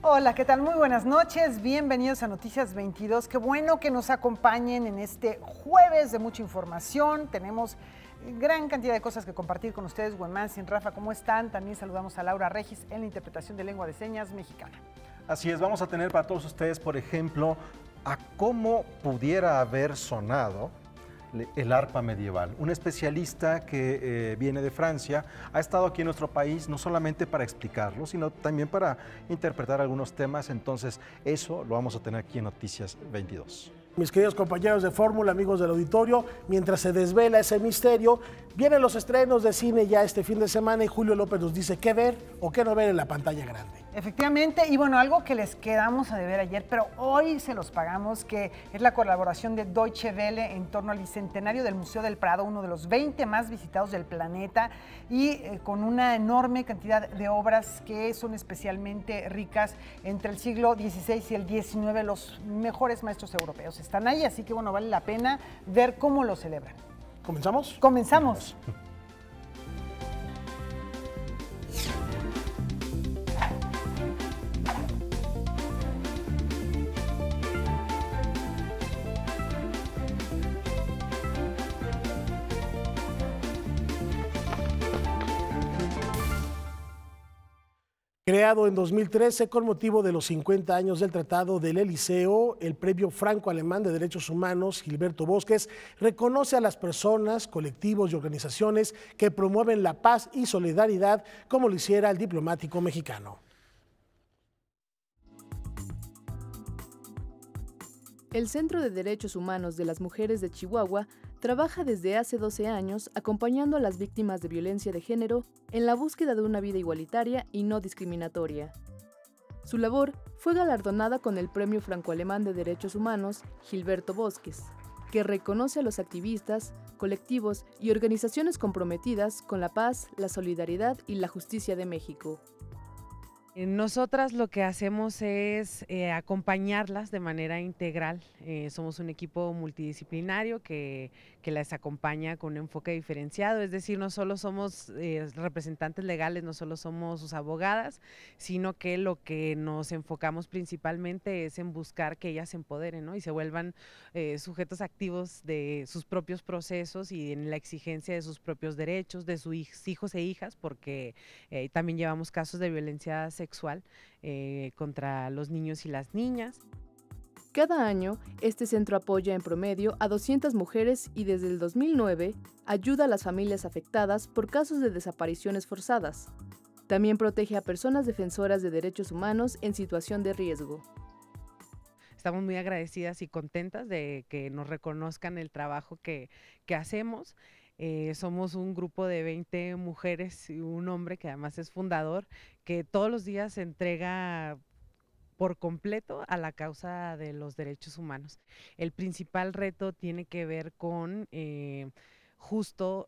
Hola, ¿qué tal? Muy buenas noches, bienvenidos a Noticias 22. Qué bueno que nos acompañen en este jueves de mucha información. Tenemos gran cantidad de cosas que compartir con ustedes. Sin Rafa, ¿cómo están? También saludamos a Laura Regis en la interpretación de lengua de señas mexicana. Así es, vamos a tener para todos ustedes, por ejemplo, a cómo pudiera haber sonado el arpa medieval. Un especialista que viene de Francia ha estado aquí en nuestro país no solamente para explicarlo, sino también para interpretar algunos temas. Entonces, eso lo vamos a tener aquí en Noticias 22. Mis queridos compañeros de Fórmula, amigos del auditorio, mientras se desvela ese misterio, vienen los estrenos de cine ya este fin de semana y Julio López nos dice qué ver o qué no ver en la pantalla grande. Efectivamente, y bueno, algo que les quedamos a deber ayer, pero hoy se los pagamos, que es la colaboración de Deutsche Welle en torno al bicentenario del Museo del Prado, uno de los 20 más visitados del planeta, y con una enorme cantidad de obras que son especialmente ricas entre el siglo XVI y el XIX, los mejores maestros europeos están ahí, así que bueno, vale la pena ver cómo lo celebran. ¿Comenzamos? Comenzamos. Creado en 2013 con motivo de los 50 años del Tratado del Elíseo, el Premio Franco-Alemán de Derechos Humanos, Gilberto Bosques, reconoce a las personas, colectivos y organizaciones que promueven la paz y solidaridad, como lo hiciera el diplomático mexicano. El Centro de Derechos Humanos de las Mujeres de Chihuahua trabaja desde hace 12 años acompañando a las víctimas de violencia de género en la búsqueda de una vida igualitaria y no discriminatoria. Su labor fue galardonada con el Premio Franco-Alemán de Derechos Humanos Gilberto Bosques, que reconoce a los activistas, colectivos y organizaciones comprometidas con la paz, la solidaridad y la justicia de México. Nosotras lo que hacemos es acompañarlas de manera integral. Somos un equipo multidisciplinario que las acompaña con un enfoque diferenciado, es decir, no solo somos representantes legales, no solo somos sus abogadas, sino que lo que nos enfocamos principalmente es en buscar que ellas se empoderen, ¿no? Y se vuelvan sujetos activos de sus propios procesos y en la exigencia de sus propios derechos, de sus hijos e hijas, porque también llevamos casos de violencia sexual contra los niños y las niñas. Cada año, este centro apoya en promedio a 200 mujeres y desde el 2009 ayuda a las familias afectadas por casos de desapariciones forzadas. También protege a personas defensoras de derechos humanos en situación de riesgo. Estamos muy agradecidas y contentas de que nos reconozcan el trabajo que hacemos. Somos un grupo de 20 mujeres y un hombre que además es fundador, que todos los días se entrega por completo a la causa de los derechos humanos. El principal reto tiene que ver con justo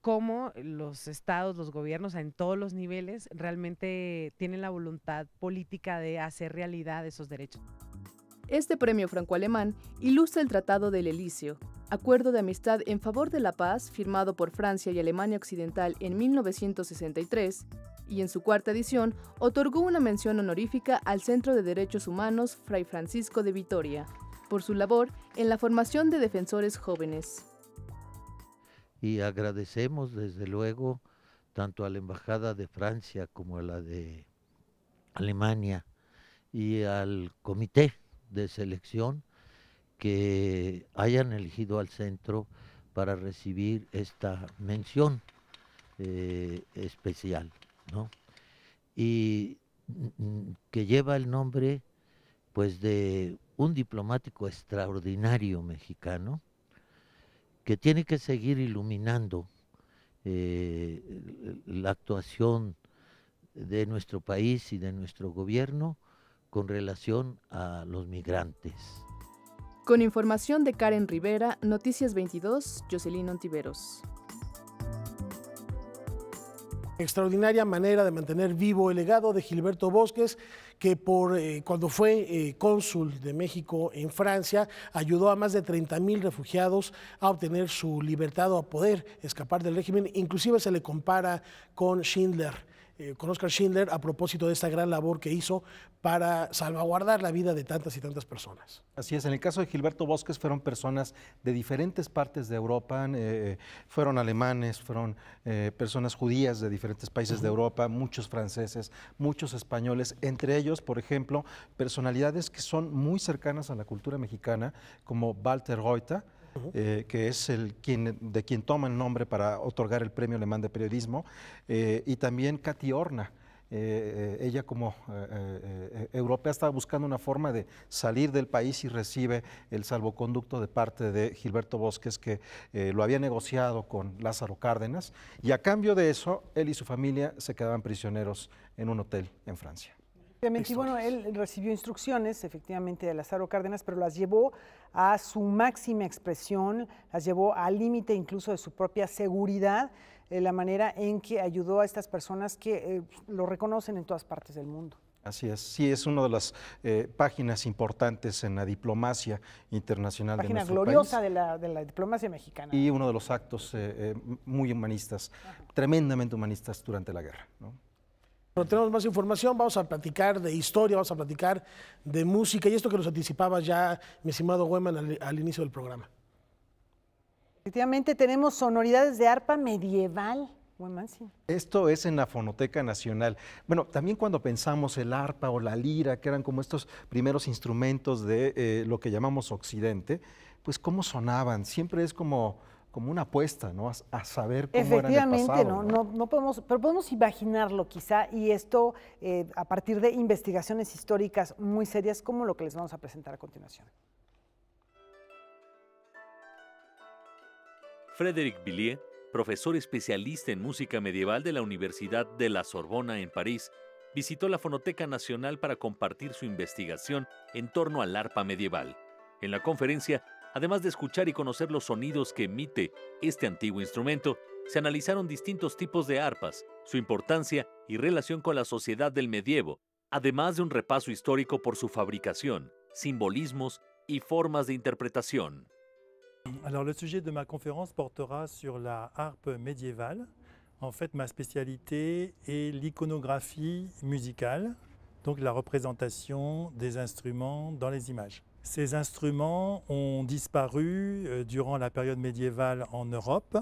cómo los estados, los gobiernos en todos los niveles realmente tienen la voluntad política de hacer realidad esos derechos. Este premio franco-alemán ilustra el Tratado del Elíseo, acuerdo de amistad en favor de la paz firmado por Francia y Alemania Occidental en 1963, y en su cuarta edición otorgó una mención honorífica al Centro de Derechos Humanos Fray Francisco de Vitoria, por su labor en la formación de defensores jóvenes. Y agradecemos desde luego tanto a la Embajada de Francia como a la de Alemania y al Comité de Selección que hayan elegido al centro para recibir esta mención especial, ¿no? Y que lleva el nombre pues de un diplomático extraordinario mexicano que tiene que seguir iluminando la actuación de nuestro país y de nuestro gobierno con relación a los migrantes. Con información de Karen Rivera, Noticias 22, Jocelyn Ontiveros. Extraordinaria manera de mantener vivo el legado de Gilberto Bosques, que cuando fue cónsul de México en Francia, ayudó a más de 30,000 refugiados a obtener su libertad o a poder escapar del régimen. Inclusive se le compara con Schindler. con Oskar Schindler a propósito de esta gran labor que hizo para salvaguardar la vida de tantas y tantas personas. Así es, en el caso de Gilberto Bosques fueron personas de diferentes partes de Europa, fueron alemanes, fueron personas judías de diferentes países de Europa, muchos franceses, muchos españoles, entre ellos, por ejemplo, personalidades que son muy cercanas a la cultura mexicana, como Walter Reuter, que es de quien toma el nombre para otorgar el Premio Alemán de Periodismo, y también Katy Orna. Ella como europea estaba buscando una forma de salir del país y recibe el salvoconducto de parte de Gilberto Bosques, que lo había negociado con Lázaro Cárdenas, y a cambio de eso, él y su familia se quedaban prisioneros en un hotel en Francia. Y bueno, él recibió instrucciones efectivamente de Lázaro Cárdenas, pero las llevó a su máxima expresión, las llevó al límite incluso de su propia seguridad, la manera en que ayudó a estas personas que lo reconocen en todas partes del mundo. Así es, sí, es una de las páginas importantes en la diplomacia internacional de nuestro país. Página gloriosa de la diplomacia mexicana. Y uno de los actos muy humanistas, tremendamente humanistas durante la guerra, ¿no? Pero tenemos más información, vamos a platicar de historia, vamos a platicar de música y esto que nos anticipaba ya mi estimado Weyman al inicio del programa. Efectivamente tenemos sonoridades de arpa medieval. Weyman, sí. Esto es en la Fonoteca Nacional. Bueno, también cuando pensamos el arpa o la lira, que eran como estos primeros instrumentos de lo que llamamos Occidente, pues cómo sonaban, siempre es como una apuesta, ¿no? A saber cómo eran en el pasado. No podemos, pero podemos imaginarlo quizá, y esto a partir de investigaciones históricas muy serias como lo que les vamos a presentar a continuación. Frédéric Villiers, profesor especialista en música medieval de la Universidad de la Sorbona en París, visitó la Fonoteca Nacional para compartir su investigación en torno al arpa medieval. En la conferencia, además de escuchar y conocer los sonidos que emite este antiguo instrumento, se analizaron distintos tipos de arpas, su importancia y relación con la sociedad del medievo, además de un repaso histórico por su fabricación, simbolismos y formas de interpretación. Alors, le sujet de ma conférence portera sur la harpe médiévale. En fait, ma spécialité est l'iconographie musicale, donc la représentation des instruments dans les images. Ces instruments ont disparu durant la période médiévale en Europe.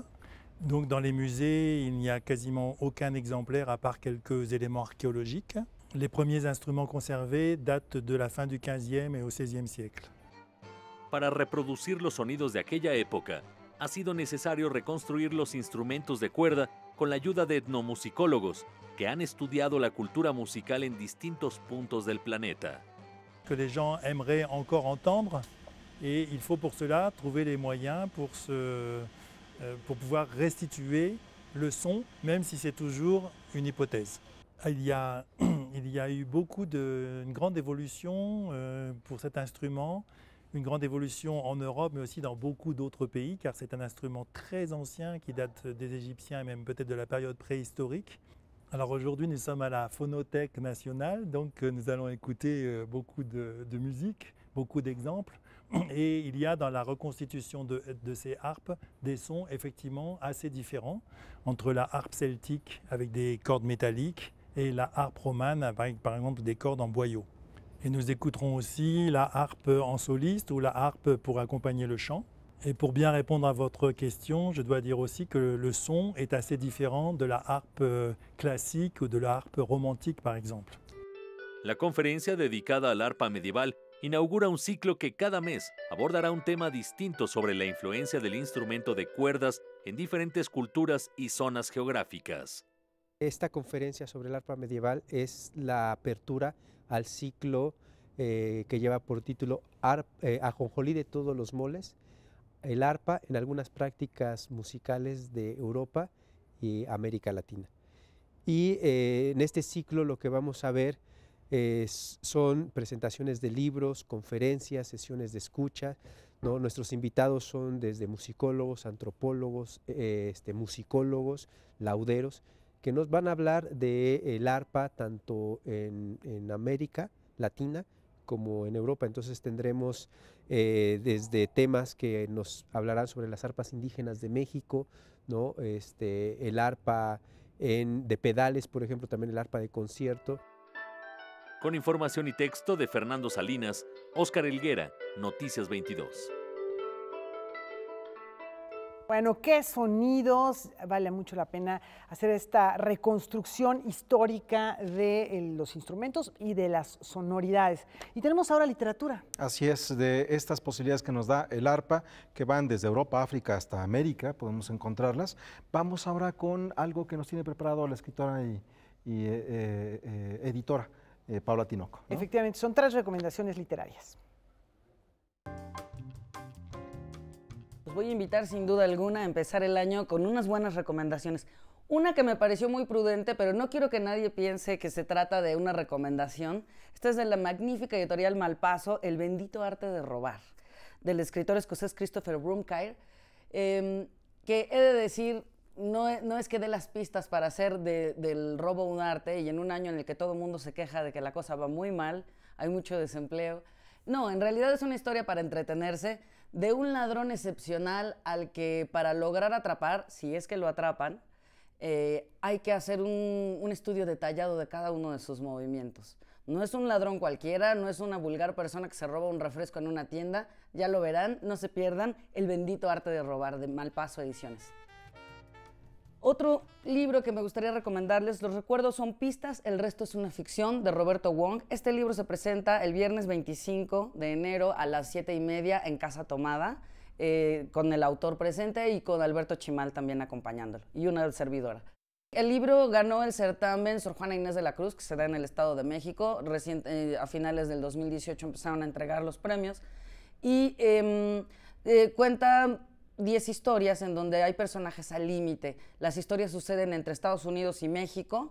Donc dans les musées, il n'y a quasiment aucun exemplaire à part quelques éléments archéologiques. Les premiers instruments conservés datent de la fin du XVe et au XVIe siècle. Para reproducir los sonidos de aquella época, ha sido necesario reconstruir los instrumentos de cuerda con la ayuda de etnomusicólogos que han estudiado la cultura musical en distintos puntos del planeta. Que les gens aimeraient encore entendre, et il faut pour cela trouver les moyens pour pouvoir restituer le son, même si c'est toujours une hypothèse. Il y a eu une grande évolution pour cet instrument, une grande évolution en Europe, mais aussi dans beaucoup d'autres pays, car c'est un instrument très ancien qui date des Égyptiens et même peut-être de la période préhistorique. Alors aujourd'hui, nous sommes à la Phonothèque nationale, donc nous allons écouter beaucoup de musique, beaucoup d'exemples. Et il y a dans la reconstitution de ces harpes des sons effectivement assez différents entre la harpe celtique avec des cordes métalliques et la harpe romane avec par exemple des cordes en boyau. Et nous écouterons aussi la harpe en soliste ou la harpe pour accompagner le chant. Et pour bien répondre à votre question, je dois dire aussi que le son est assez différent de la harpe classique ou de la harpe romantique, par exemple. La conferencia dedicada al arpa medieval inaugura un ciclo que cada mes abordará un tema distinto sobre la influencia del instrumento de cuerdas en diferentes culturas y zonas geográficas. Esta conferencia sobre el arpa medieval es la apertura al ciclo que lleva por título Ajonjolí de todos los moles, el arpa en algunas prácticas musicales de Europa y América Latina. Y en este ciclo lo que vamos a ver son presentaciones de libros, conferencias, sesiones de escucha, ¿no? Nuestros invitados son desde musicólogos, antropólogos, musicólogos, lauderos, que nos van a hablar del arpa tanto en América Latina como en Europa. Entonces tendremos desde temas que nos hablarán sobre las arpas indígenas de México, ¿no? El arpa de pedales, por ejemplo, también el arpa de concierto. Con información y texto de Fernando Salinas, Óscar Helguera, Noticias 22. Bueno, qué sonidos, vale mucho la pena hacer esta reconstrucción histórica de los instrumentos y de las sonoridades. Y tenemos ahora literatura. Así es, de estas posibilidades que nos da el arpa, que van desde Europa, África hasta América, podemos encontrarlas. Vamos ahora con algo que nos tiene preparado la escritora y editora Paula Tinoco, ¿no? Efectivamente, son 3 recomendaciones literarias. Los voy a invitar sin duda alguna a empezar el año con unas buenas recomendaciones. Una que me pareció muy prudente, pero no quiero que nadie piense que se trata de una recomendación. Esta es de la magnífica editorial Malpaso, El bendito arte de robar, del escritor escocés Christopher Broomkire, que he de decir, no es que dé las pistas para hacer del robo un arte, y en un año en el que todo el mundo se queja de que la cosa va muy mal, hay mucho desempleo. No, en realidad es una historia para entretenerse, de un ladrón excepcional al que para lograr atrapar, si es que lo atrapan, hay que hacer un estudio detallado de cada uno de sus movimientos. No es un ladrón cualquiera, no es una vulgar persona que se roba un refresco en una tienda, ya lo verán, no se pierdan El bendito arte de robar, de Malpaso Ediciones. Otro libro que me gustaría recomendarles, los recuerdos son pistas, el resto es una ficción, de Roberto Wong. Este libro se presenta el viernes 25 de enero a las 7:30 en Casa Tomada, con el autor presente y con Alberto Chimal también acompañándolo, y una servidora. El libro ganó el certamen Sor Juana Inés de la Cruz, que se da en el Estado de México. A finales del 2018 empezaron a entregar los premios, y cuenta 10 historias en donde hay personajes al límite. Las historias suceden entre Estados Unidos y México,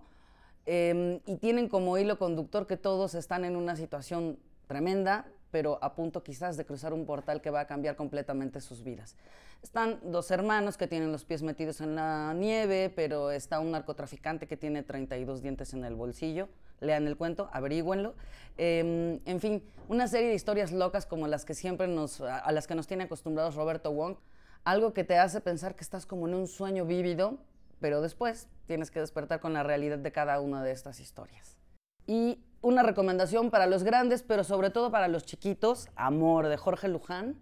y tienen como hilo conductor que todos están en una situación tremenda, pero a punto quizás de cruzar un portal que va a cambiar completamente sus vidas. Están 2 hermanos que tienen los pies metidos en la nieve, pero está un narcotraficante que tiene 32 dientes en el bolsillo. Lean el cuento, averígüenlo. En fin, una serie de historias locas como las que siempre a las que nos tiene acostumbrados Roberto Wong. Algo que te hace pensar que estás como en un sueño vívido, pero después tienes que despertar con la realidad de cada una de estas historias. Y una recomendación para los grandes, pero sobre todo para los chiquitos, Amor, de Jorge Luján,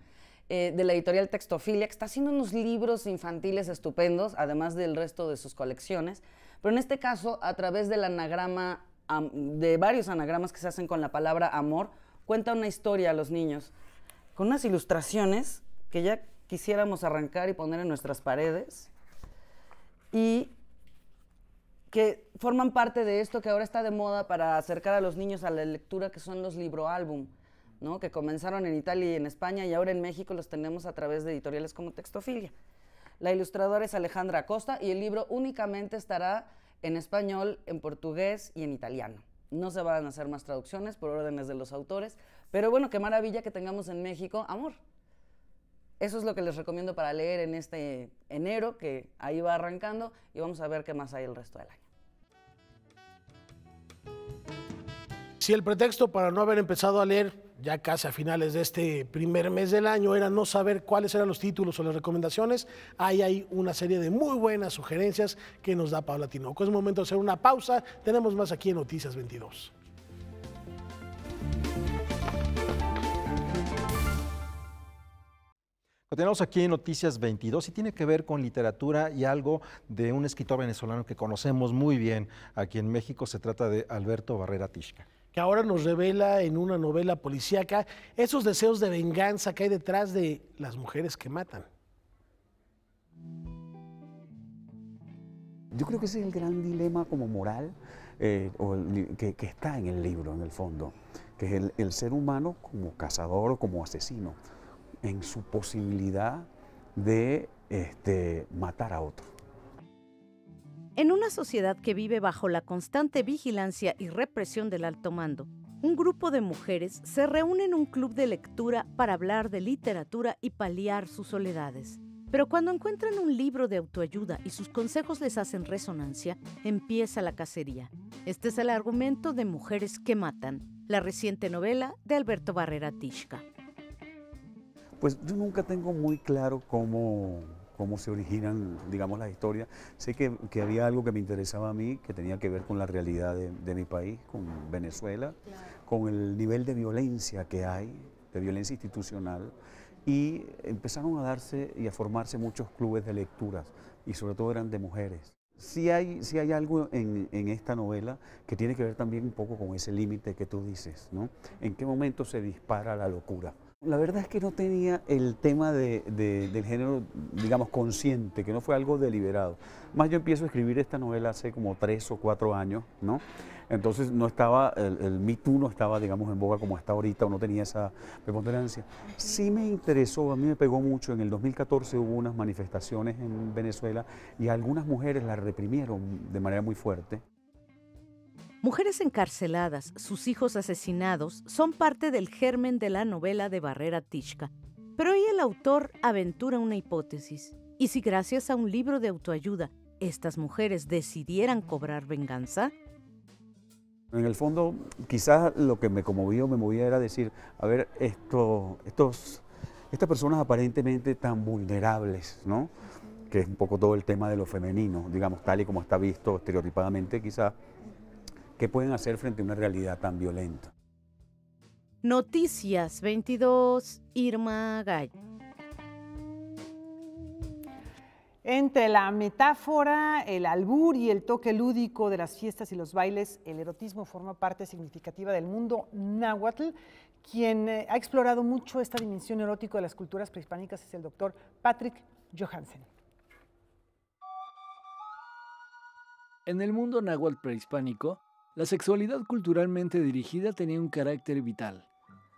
de la editorial Textofilia, que está haciendo unos libros infantiles estupendos, además del resto de sus colecciones, pero en este caso, a través del anagrama, de varios anagramas que se hacen con la palabra amor, cuenta una historia a los niños, con unas ilustraciones que ya quisiéramos arrancar y poner en nuestras paredes, y que forman parte de esto que ahora está de moda para acercar a los niños a la lectura, que son los libroálbum, ¿no? Que comenzaron en Italia y en España, y ahora en México los tenemos a través de editoriales como Textofilia. La ilustradora es Alejandra Acosta, y el libro únicamente estará en español, en portugués y en italiano. No se van a hacer más traducciones por órdenes de los autores, pero bueno, qué maravilla que tengamos en México Amor. Eso es lo que les recomiendo para leer en este enero, que ahí va arrancando, y vamos a ver qué más hay el resto del año. Si el pretexto para no haber empezado a leer ya casi a finales de este primer mes del año era no saber cuáles eran los títulos o las recomendaciones, ahí hay una serie de muy buenas sugerencias que nos da Paula Tinoco. Es momento de hacer una pausa, tenemos más aquí en Noticias 22. Continuamos aquí en Noticias 22 y tiene que ver con literatura y algo de un escritor venezolano que conocemos muy bien aquí en México. Se trata de Alberto Barrera Tishka, que ahora nos revela en una novela policíaca esos deseos de venganza que hay detrás de las mujeres que matan. Yo creo que ese es el gran dilema como moral que está en el libro, en el fondo, que es el ser humano como cazador o como asesino, en su posibilidad de matar a otro. En una sociedad que vive bajo la constante vigilancia y represión del alto mando, un grupo de mujeres se reúne en un club de lectura para hablar de literatura y paliar sus soledades. Pero cuando encuentran un libro de autoayuda y sus consejos les hacen resonancia, empieza la cacería. Este es el argumento de Mujeres que matan, la reciente novela de Alberto Barrera Tishka. Pues yo nunca tengo muy claro cómo cómo se originan, digamos, las historias. Sé que había algo que me interesaba a mí, que tenía que ver con la realidad de mi país, con Venezuela, con el nivel de violencia que hay, de violencia institucional, y empezaron a darse y a formarse muchos clubes de lecturas, y sobre todo eran de mujeres. Sí hay algo en esta novela que tiene que ver también un poco con ese límite que tú dices, ¿no? ¿En qué momento se dispara la locura? La verdad es que no tenía el tema del género, digamos, consciente, que no fue algo deliberado. Más yo empiezo a escribir esta novela hace como 3 o 4 años, ¿no? Entonces no estaba, el Me Too no estaba, digamos, en boga como está ahorita, o no tenía esa preponderancia. Sí me interesó, a mí me pegó mucho. En el 2014 hubo unas manifestaciones en Venezuela y algunas mujeres las reprimieron de manera muy fuerte. Mujeres encarceladas, sus hijos asesinados, son parte del germen de la novela de Barrera Tyszka. Pero hoy el autor aventura una hipótesis. ¿Y si gracias a un libro de autoayuda estas mujeres decidieran cobrar venganza? En el fondo, quizás lo que me movía era decir, a ver, estas personas aparentemente tan vulnerables, ¿no? Que es un poco todo el tema de lo femenino, digamos, tal y como está visto estereotipadamente, quizás, ¿qué pueden hacer frente a una realidad tan violenta? Noticias 22, Irma Gay. Entre la metáfora, el albur y el toque lúdico de las fiestas y los bailes, el erotismo forma parte significativa del mundo náhuatl. Quien ha explorado mucho esta dimensión erótica de las culturas prehispánicas es el doctor Patrick Johansen. En el mundo náhuatl prehispánico, la sexualidad culturalmente dirigida tenía un carácter vital.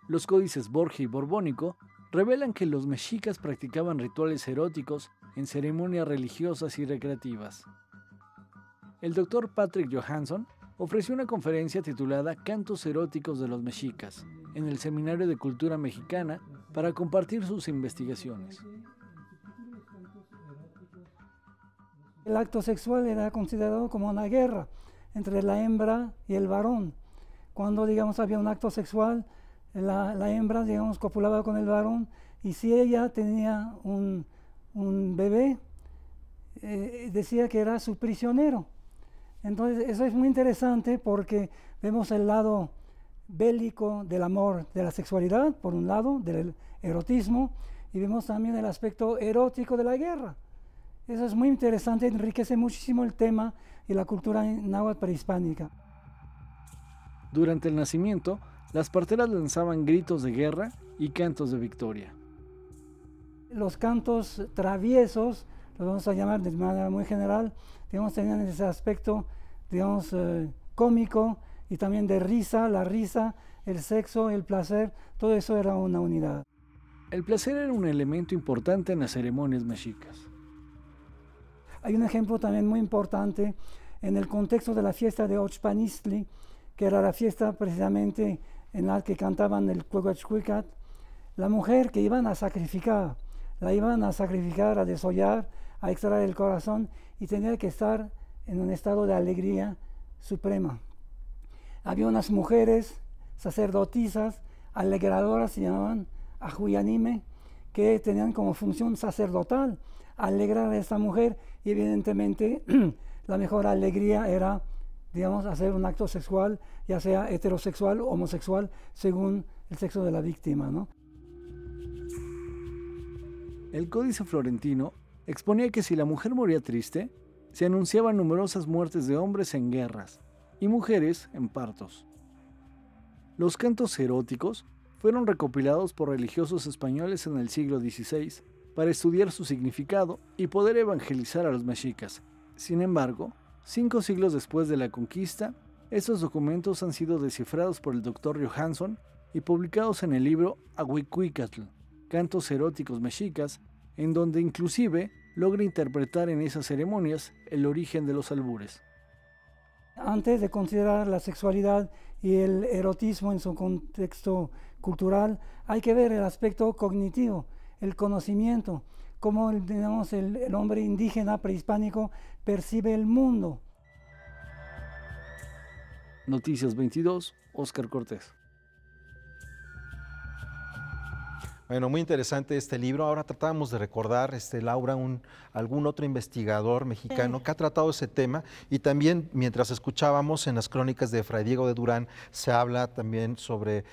Los códices Borgia y Borbónico revelan que los mexicas practicaban rituales eróticos en ceremonias religiosas y recreativas. El doctor Patrick Johansen ofreció una conferencia titulada Cantos eróticos de los mexicas en el Seminario de Cultura Mexicana para compartir sus investigaciones. El acto sexual era considerado como una guerra entre la hembra y el varón. Cuando, digamos, había un acto sexual, la hembra, digamos, copulaba con el varón, y si ella tenía un bebé, decía que era su prisionero. Entonces, eso es muy interesante porque vemos el lado bélico del amor, de la sexualidad, por un lado, del erotismo, y vemos también el aspecto erótico de la guerra. Eso es muy interesante, enriquece muchísimo el tema y la cultura náhuatl prehispánica. Durante el nacimiento, las parteras lanzaban gritos de guerra y cantos de victoria. Los cantos traviesos, los vamos a llamar de manera muy general, digamos, tenían ese aspecto, digamos, cómico y también de risa, la risa, el sexo, el placer, todo eso era una unidad. El placer era un elemento importante en las ceremonias mexicas. Hay un ejemplo también muy importante en el contexto de la fiesta de Ochpanistli, que era la fiesta precisamente en la que cantaban el Cuehuachcuicat. La mujer que iban a sacrificar, la iban a sacrificar, a desollar, a extraer el corazón, y tenía que estar en un estado de alegría suprema. Había unas mujeres sacerdotisas, alegradoras, se llamaban ajuyanime, que tenían como función sacerdotal alegrar a esta mujer, y evidentemente la mejor alegría era, digamos, hacer un acto sexual, ya sea heterosexual o homosexual, según el sexo de la víctima, ¿no? El Códice Florentino exponía que si la mujer moría triste, se anunciaban numerosas muertes de hombres en guerras y mujeres en partos. Los cantos eróticos fueron recopilados por religiosos españoles en el siglo XVI para estudiar su significado y poder evangelizar a los mexicas. Sin embargo, 5 siglos después de la conquista, estos documentos han sido descifrados por el Dr. Johansen y publicados en el libro Ahuicuicatl, Cantos eróticos mexicas, en donde inclusive logra interpretar en esas ceremonias el origen de los albures. Antes de considerar la sexualidad y el erotismo en su contexto cultural, hay que ver el aspecto cognitivo, el conocimiento, cómo digamos, el hombre indígena prehispánico percibe el mundo. Noticias 22, Óscar Cortés. Bueno, muy interesante este libro. Ahora tratábamos de recordar, Laura, algún otro investigador mexicano que ha tratado ese tema, y también mientras escuchábamos en las crónicas de Fray Diego de Durán se habla también sobre,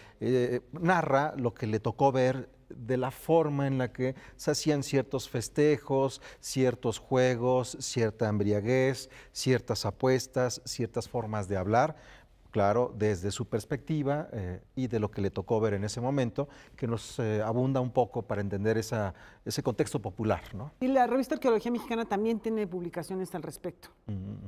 narra lo que le tocó ver de la forma en la que se hacían ciertos festejos, ciertos juegos, cierta embriaguez, ciertas apuestas, ciertas formas de hablar. Claro, desde su perspectiva y de lo que le tocó ver en ese momento, que nos abunda un poco para entender ese contexto popular, ¿no? Y la revista Arqueología Mexicana también tiene publicaciones al respecto.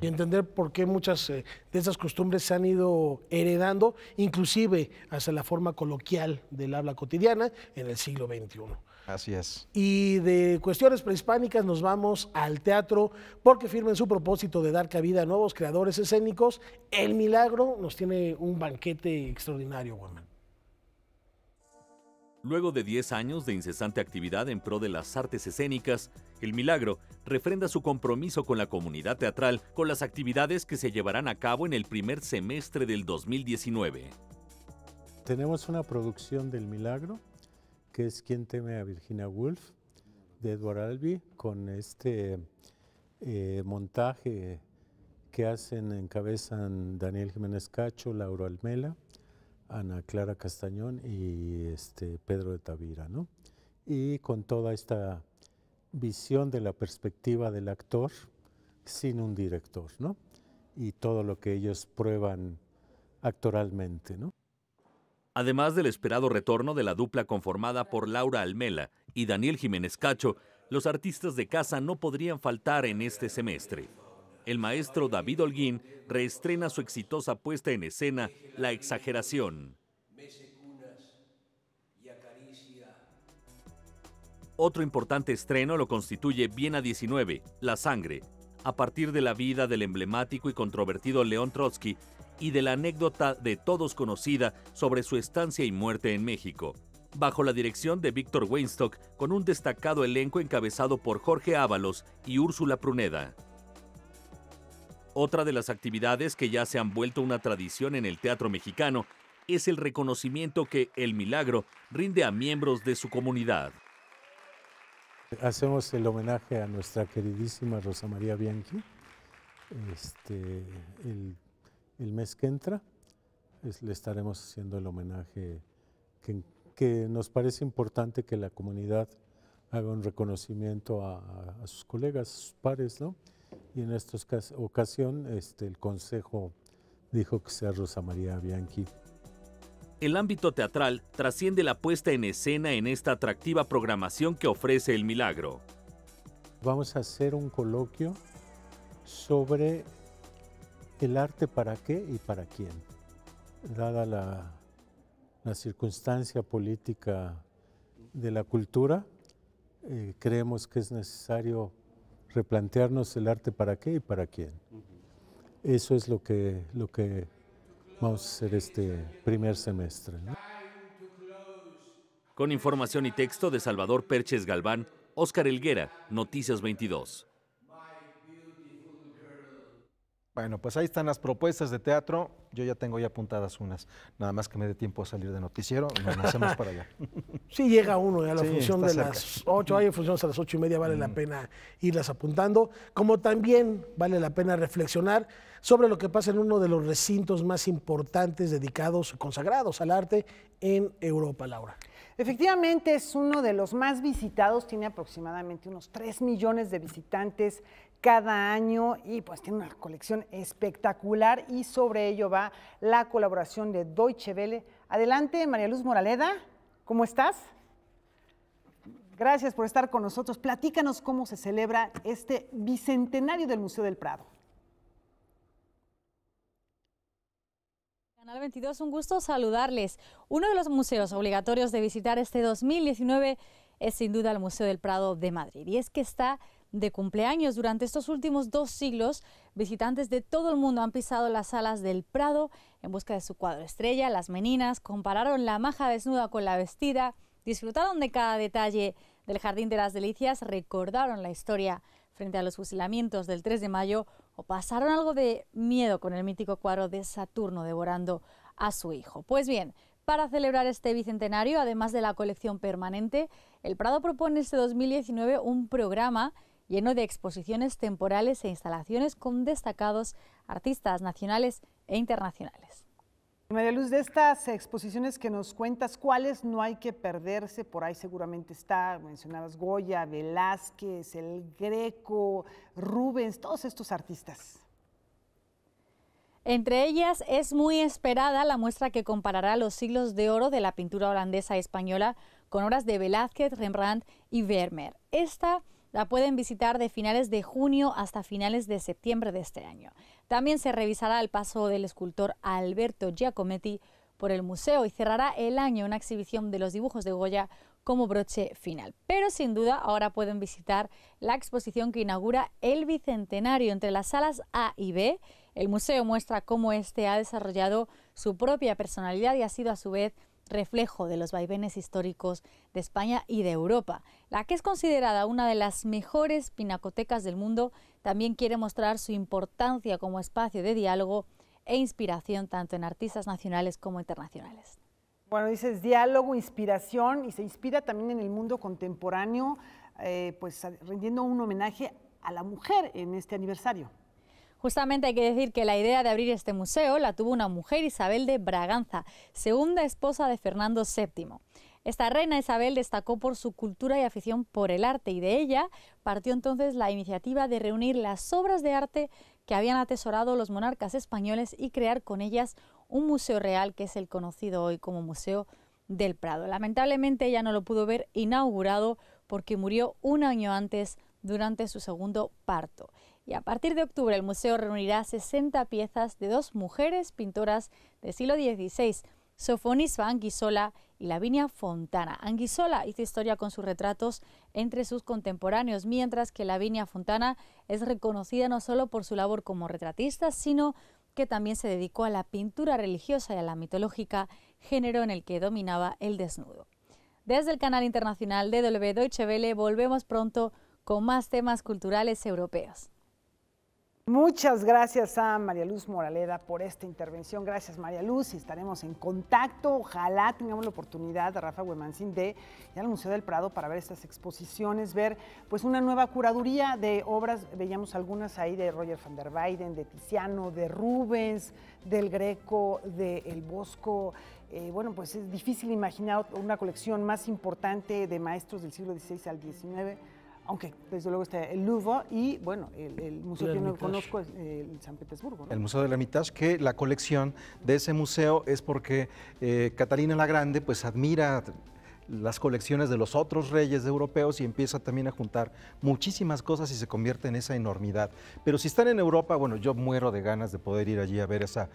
Y entender por qué muchas de esas costumbres se han ido heredando, inclusive hacia la forma coloquial del habla cotidiana en el siglo XXI. Así es. Y de cuestiones prehispánicas nos vamos al teatro, porque firma en su propósito de dar cabida a nuevos creadores escénicos. El Milagro nos tiene un banquete extraordinario, Guamán. Luego de 10 años de incesante actividad en pro de las artes escénicas, El Milagro refrenda su compromiso con la comunidad teatral con las actividades que se llevarán a cabo en el primer semestre del 2019. Tenemos una producción del Milagro, que es Quien teme a Virginia Woolf, de Edward Albee, con este montaje que encabezan Daniel Jiménez Cacho, Laura Almela, Ana Clara Castañón y Pedro de Tavira, ¿no? Y con toda esta visión de la perspectiva del actor sin un director, ¿no? Y todo lo que ellos prueban actoralmente, ¿no? Además del esperado retorno de la dupla conformada por Laura Almela y Daniel Jiménez Cacho, los artistas de casa no podrían faltar en este semestre. El maestro David Holguín reestrena su exitosa puesta en escena La Exageración. Otro importante estreno lo constituye Viena 19, La Sangre, a partir de la vida del emblemático y controvertido León Trotsky y de la anécdota de todos conocida sobre su estancia y muerte en México, bajo la dirección de Víctor Weinstock, con un destacado elenco encabezado por Jorge Ábalos y Úrsula Pruneda. Otra de las actividades que ya se han vuelto una tradición en el teatro mexicano es el reconocimiento que El Milagro rinde a miembros de su comunidad. Hacemos el homenaje a nuestra queridísima Rosa María Bianchi. El mes que entra le estaremos haciendo el homenaje que nos parece importante que la comunidad haga un reconocimiento a sus colegas, a sus pares, ¿no? Y en esta ocasión el Consejo dijo que sea Rosa María Bianchi. El ámbito teatral trasciende la puesta en escena en esta atractiva programación que ofrece El Milagro. Vamos a hacer un coloquio sobre el arte para qué y para quién. Dada la circunstancia política de la cultura, creemos que es necesario replantearnos el arte para qué y para quién. Eso es lo que vamos a hacer este primer semestre, ¿no? Con información y texto de Salvador Perches Galván, Óscar Helguera, Noticias 22. Bueno, pues ahí están las propuestas de teatro. Yo ya tengo apuntadas unas. Nada más que me dé tiempo a salir de noticiero. Nos hacemos para allá. Sí, llega uno a la Sí, función está de las 8, hay funciones a las 8:30, vale la pena irlas apuntando. Como también vale la pena reflexionar sobre lo que pasa en uno de los recintos más importantes dedicados, consagrados al arte en Europa, Laura. Efectivamente, es uno de los más visitados, tiene aproximadamente unos 3 millones de visitantes cada año y pues tiene una colección espectacular y sobre ello va la colaboración de Deutsche Welle. Adelante, María Luz Moraleda, ¿cómo estás? Gracias por estar con nosotros. Platícanos cómo se celebra este bicentenario del Museo del Prado. Canal 22, un gusto saludarles. Uno de los museos obligatorios de visitar este 2019 es sin duda el Museo del Prado de Madrid. Y es que está de cumpleaños. Durante estos últimos 2 siglos, visitantes de todo el mundo han pisado las salas del Prado en busca de su cuadro estrella. Las meninas compararon la maja desnuda con la vestida, disfrutaron de cada detalle del Jardín de las Delicias, recordaron la historia frente a los fusilamientos del 3 de mayo o pasaron algo de miedo con el mítico cuadro de Saturno devorando a su hijo. Pues bien, Para celebrar este bicentenario, además de la colección permanente, el Prado propone este 2019 un programa lleno de exposiciones temporales e instalaciones con destacados artistas nacionales e internacionales. María Luz, de estas exposiciones que nos cuentas, ¿cuáles no hay que perderse? Por ahí seguramente está, mencionabas Goya, Velázquez, el Greco, Rubens, todos estos artistas. Entre ellas es muy esperada la muestra que comparará los siglos de oro de la pintura holandesa y española con obras de Velázquez, Rembrandt y Vermeer. Esta la pueden visitar de finales de junio hasta finales de septiembre de este año. También se revisará el paso del escultor Alberto Giacometti por el museo y cerrará el año una exhibición de los dibujos de Goya como broche final. Pero sin duda ahora pueden visitar la exposición que inaugura el Bicentenario entre las salas A y B. El museo muestra cómo este ha desarrollado su propia personalidad y ha sido a su vez reflejo de los vaivenes históricos de España y de Europa. La que es considerada una de las mejores pinacotecas del mundo también quiere mostrar su importancia como espacio de diálogo e inspiración tanto en artistas nacionales como internacionales. Bueno, dices diálogo, inspiración, y se inspira también en el mundo contemporáneo, pues rindiendo un homenaje a la mujer en este aniversario. Justamente hay que decir que la idea de abrir este museo la tuvo una mujer, Isabel de Braganza, segunda esposa de Fernando VII. Esta reina Isabel destacó por su cultura y afición por el arte, y de ella partió entonces la iniciativa de reunir las obras de arte que habían atesorado los monarcas españoles y crear con ellas un museo real, que es el conocido hoy como Museo del Prado. Lamentablemente ella no lo pudo ver inaugurado porque murió un año antes durante su segundo parto. Y a partir de octubre el museo reunirá 60 piezas de dos mujeres pintoras del siglo XVI, Sofonisba Anguissola y Lavinia Fontana. Anguissola hizo historia con sus retratos entre sus contemporáneos, mientras que Lavinia Fontana es reconocida no solo por su labor como retratista, sino que también se dedicó a la pintura religiosa y a la mitológica, género en el que dominaba el desnudo. Desde el canal internacional DW Deutsche Welle volvemos pronto con más temas culturales europeos. Muchas gracias a María Luz Moraleda por esta intervención. Gracias, María Luz, y estaremos en contacto. Ojalá tengamos la oportunidad, Rafa Huemancín, de ir al Museo del Prado para ver estas exposiciones, ver pues una nueva curaduría de obras. Veíamos algunas ahí de Roger van der Weyden, de Tiziano, de Rubens, del Greco, de El Bosco. Bueno, pues es difícil imaginar una colección más importante de maestros del siglo XVI al XIX. Aunque desde luego está el Louvre y bueno, el museo que no conozco es el San Petersburgo, ¿no? El Museo del Hermitage, que la colección de ese museo es porque Catalina la Grande pues admira las colecciones de los otros reyes europeos y empieza también a juntar muchísimas cosas y se convierte en esa enormidad. Pero si están en Europa, bueno, yo muero de ganas de poder ir allí a ver esa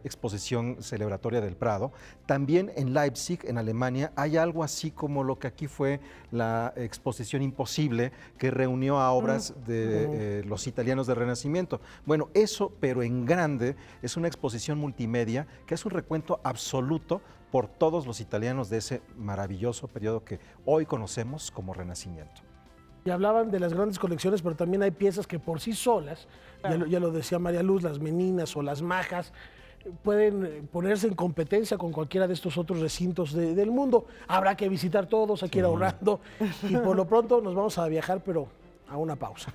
exposición celebratoria del Prado. También en Leipzig, en Alemania, hay algo así como lo que aquí fue la exposición Imposible, que reunió a obras de los italianos del Renacimiento. Bueno, eso, pero en grande, es una exposición multimedia que es un recuento absoluto por todos los italianos de ese maravilloso periodo que hoy conocemos como Renacimiento. Y hablaban de las grandes colecciones, pero también hay piezas que por sí solas, claro, ya lo decía María Luz, las meninas o las majas, pueden ponerse en competencia con cualquiera de estos otros recintos del mundo. Habrá que visitar todos, hay que ir ahorrando, y por lo pronto nos vamos a viajar, pero a una pausa.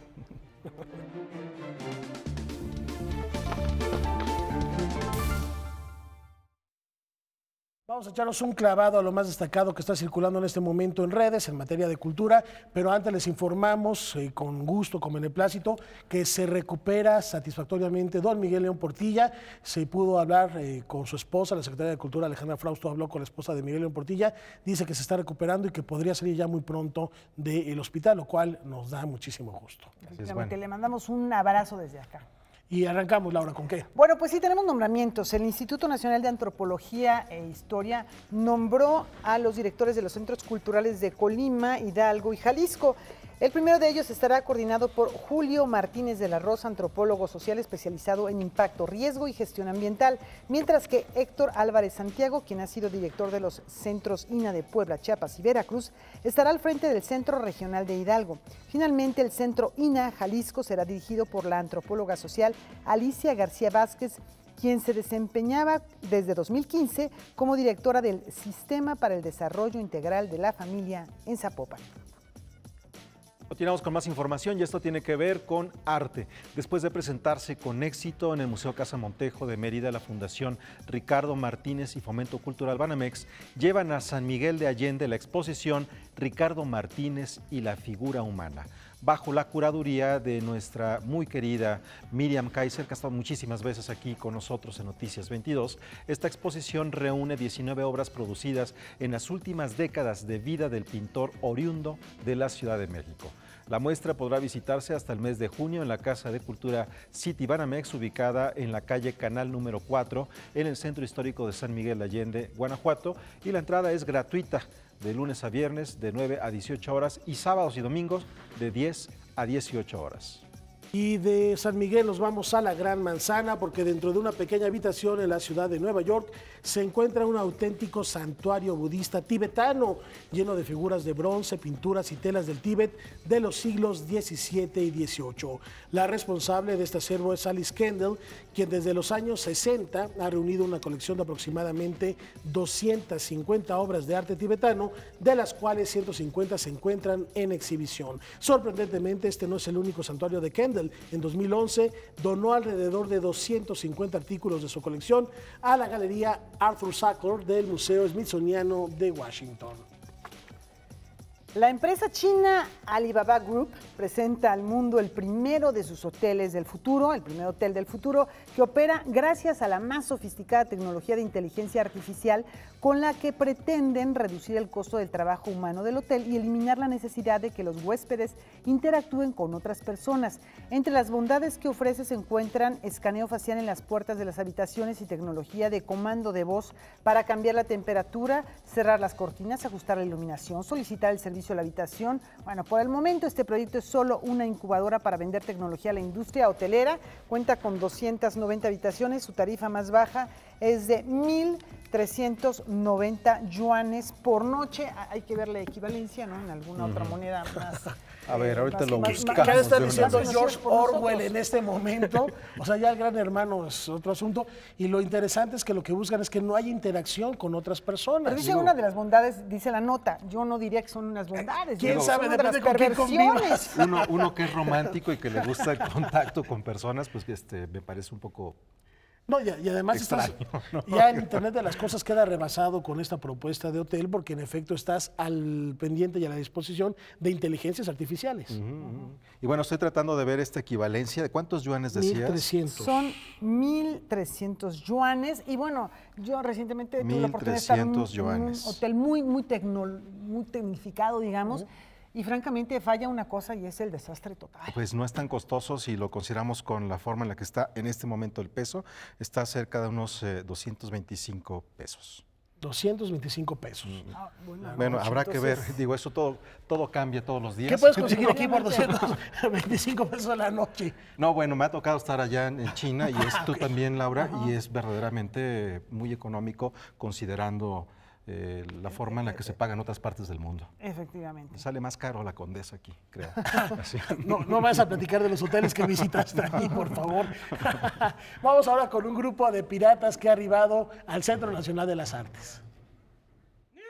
Vamos a echarnos un clavado a lo más destacado que está circulando en este momento en redes en materia de cultura, pero antes les informamos con gusto, con beneplácito, que se recupera satisfactoriamente don Miguel León Portilla. Se pudo hablar con su esposa, la secretaria de Cultura Alejandra Frausto habló con la esposa de Miguel León Portilla, dice que se está recuperando y que podría salir ya muy pronto del hospital, lo cual nos da muchísimo gusto. Efectivamente, le mandamos un abrazo desde acá. Y arrancamos, Laura, ¿con qué? Bueno, pues sí, tenemos nombramientos. El Instituto Nacional de Antropología e Historia nombró a los directores de los centros culturales de Colima, Hidalgo y Jalisco. El primero de ellos estará coordinado por Julio Martínez de la Rosa, antropólogo social especializado en impacto, riesgo y gestión ambiental, mientras que Héctor Álvarez Santiago, quien ha sido director de los centros INA de Puebla, Chiapas y Veracruz, estará al frente del Centro Regional de Hidalgo. Finalmente, el Centro INA Jalisco será dirigido por la antropóloga social Alicia García Vázquez, quien se desempeñaba desde 2015 como directora del Sistema para el Desarrollo Integral de la Familia en Zapopan. Continuamos con más información y esto tiene que ver con arte. Después de presentarse con éxito en el Museo Casa Montejo de Mérida, la Fundación Ricardo Martínez y Fomento Cultural Banamex llevan a San Miguel de Allende la exposición Ricardo Martínez y la figura humana, bajo la curaduría de nuestra muy querida Miriam Kaiser, que ha estado muchísimas veces aquí con nosotros en Noticias 22. Esta exposición reúne 19 obras producidas en las últimas décadas de vida del pintor oriundo de la Ciudad de México. La muestra podrá visitarse hasta el mes de junio en la Casa de Cultura City Banamex, ubicada en la calle Canal número 4, en el Centro Histórico de San Miguel de Allende, Guanajuato, y la entrada es gratuita de lunes a viernes de 9 a 18 horas y sábados y domingos de 10 a 18 horas. Y de San Miguel nos vamos a la Gran Manzana, porque dentro de una pequeña habitación en la ciudad de Nueva York se encuentra un auténtico santuario budista tibetano, lleno de figuras de bronce, pinturas y telas del Tíbet de los siglos XVII y XVIII. La responsable de este acervo es Alice Kendall, quien desde los años 60 ha reunido una colección de aproximadamente 250 obras de arte tibetano, de las cuales 150 se encuentran en exhibición. Sorprendentemente, este no es el único santuario de Kendall. En 2011 donó alrededor de 250 artículos de su colección a la Galería Arthur Sackler del Museo Smithsoniano de Washington. La empresa china Alibaba Group presenta al mundo el primero de sus hoteles del futuro, el primer hotel del futuro, que opera gracias a la más sofisticada tecnología de inteligencia artificial con la que pretenden reducir el costo del trabajo humano del hotel y eliminar la necesidad de que los huéspedes interactúen con otras personas. Entre las bondades que ofrece se encuentran escaneo facial en las puertas de las habitaciones y tecnología de comando de voz para cambiar la temperatura, cerrar las cortinas, ajustar la iluminación, solicitar el servicio a la habitación. Bueno, por el momento este proyecto es solo una incubadora para vender tecnología a la industria hotelera. Cuenta con 290 habitaciones, su tarifa más baja es de 1,390 yuanes por noche. Hay que ver la equivalencia, ¿no? En alguna otra moneda más. A ver, ahorita lo buscamos. Acá está diciendo George Orwell en este momento. O sea, ya el Gran Hermano es otro asunto. Y lo interesante es que lo que buscan es que no haya interacción con otras personas. Pero dice una de las bondades, dice la nota. Yo no diría que son unas bondades. ¿Quién sabe de las con quién convivas? Uno que es romántico y que le gusta el contacto con personas, pues me parece un poco... No, y además extraño, ya el Internet de las cosas queda rebasado con esta propuesta de hotel, porque en efecto estás al pendiente y a la disposición de inteligencias artificiales. Y bueno, estoy tratando de ver esta equivalencia. ¿De cuántos yuanes decías? 1,300. Son 1,300 yuanes. Y bueno, yo recientemente tuve la oportunidad de estar en un hotel muy tecnificado, digamos. Y francamente falla una cosa y es el desastre total. Pues no es tan costoso si lo consideramos con la forma en la que está en este momento el peso. Está cerca de unos 225 pesos. 225 pesos. Bueno, habrá que ver. Digo, eso todo cambia todos los días. ¿Qué puedes conseguir aquí por 225 pesos a la noche? No, bueno, me ha tocado estar allá en China y es tú también, Laura, y es verdaderamente muy económico considerando la forma en la que se paga en otras partes del mundo. Efectivamente. Sale más caro la Condesa aquí, creo. No vas a platicar de los hoteles que visitaste ahí, por favor. Vamos ahora con un grupo de piratas que ha arribado al Centro Nacional de las Artes. ¡Niñas